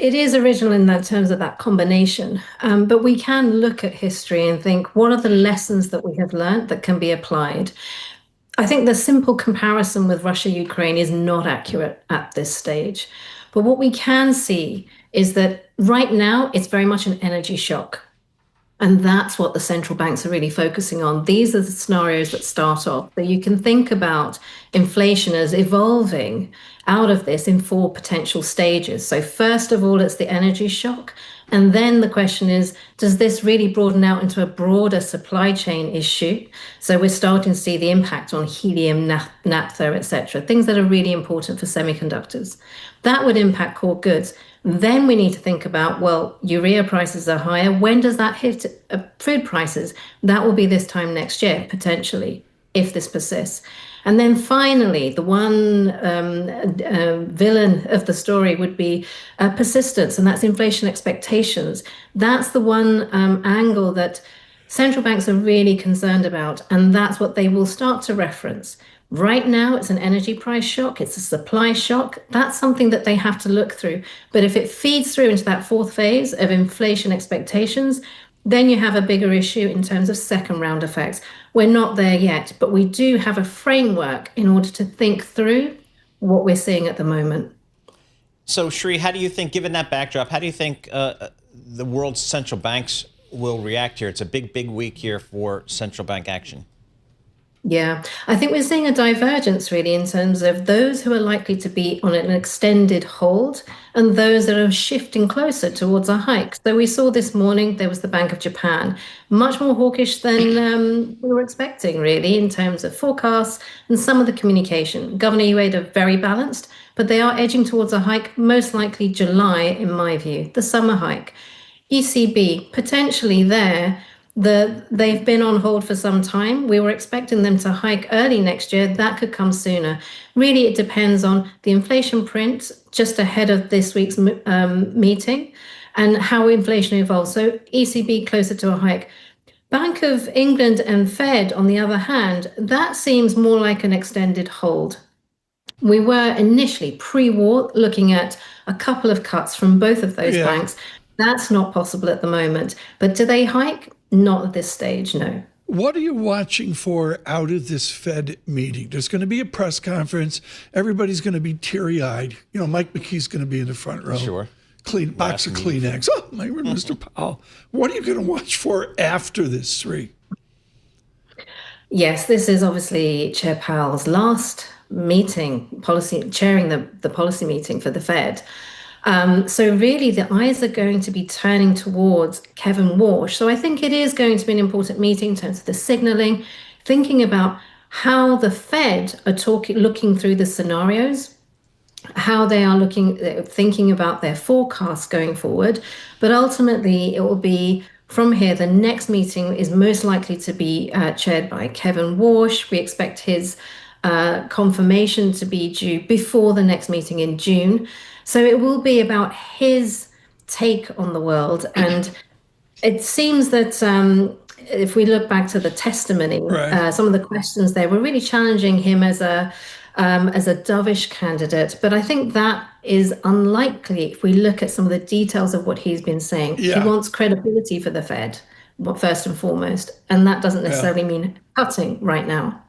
It is original in that terms of that combination, but we can look at history and think, what are the lessons that we have learned that can be applied? I think the simple comparison with Russia-Ukraine is not accurate at this stage. But what we can see is that right now it's very much an energy shock. And that's what the central banks are really focusing on. These are the scenarios that start off. That you can think about inflation as evolving out of this in four potential stages. So, first of all, it's the energy shock. And then the question is, does this really broaden out into a broader supply chain issue? So we're starting to see the impact on helium, naphtha, etc., things that are really important for semiconductors. That would impact core goods. Then we need to think about, well, urea prices are higher. When does that hit food prices? That will be this time next year, potentially, if this persists. And then finally, the one villain of the story would be persistence, and that's inflation expectations. That's the one angle that central banks are really concerned about, and that's what they will start to reference. Right now, it's an energy price shock, it's a supply shock. That's something that they have to look through. But if it feeds through into that fourth phase of inflation expectations, then you have a bigger issue in terms of second round effects. We're not there yet, but we do have a framework in order to think through what we're seeing at the moment. So, Sree, how do you think, given that backdrop, how do you think the world's central banks will react here? It's a big, big week here for central bank action. Yeah, I think we're seeing a divergence really in terms of those who are likely to be on an extended hold and those that are shifting closer towards a hike. So we saw this morning there was the Bank of Japan, much more hawkish than we were expecting really in terms of forecasts and some of the communication. Governor Ueda very balanced, but they are edging towards a hike, most likely July in my view, the summer hike. ECB potentially there. They've been on hold for some time. We were expecting them to hike early next year. That could come sooner. Really, it depends on the inflation print just ahead of this week's meeting and how inflation evolves. So ECB closer to a hike. Bank of England and Fed, on the other hand, that seems more like an extended hold. We were initially pre-war looking at a couple of cuts from both of those banks. That's not possible at the moment. But do they hike? Not at this stage, no. What are you watching for out of this Fed meeting? There's going to be a press conference. Everybody's going to be teary-eyed. You know, Mike McKee's going to be in the front row. Sure. Box of Kleenex. Oh, my word, Mr. Powell. What are you going to watch for after this, Sree? Yes, this is obviously Chair Powell's last meeting, chairing the policy meeting for the Fed. So really the eyes are going to be turning towards Kevin Warsh. So I think it is going to be an important meeting in terms of the signaling, thinking about how the Fed are looking through the scenarios, how they are thinking about their forecasts going forward. But ultimately it will be from here, the next meeting is most likely to be chaired by Kevin Warsh. We expect his confirmation to be due before the next meeting in June. So it will be about his take on the world. And it seems that if we look back to the testimony, some of the questions there were really challenging him as a dovish candidate. But I think that is unlikely if we look at some of the details of what he's been saying. He wants credibility for the Fed, first and foremost. And that doesn't necessarily mean cutting right now.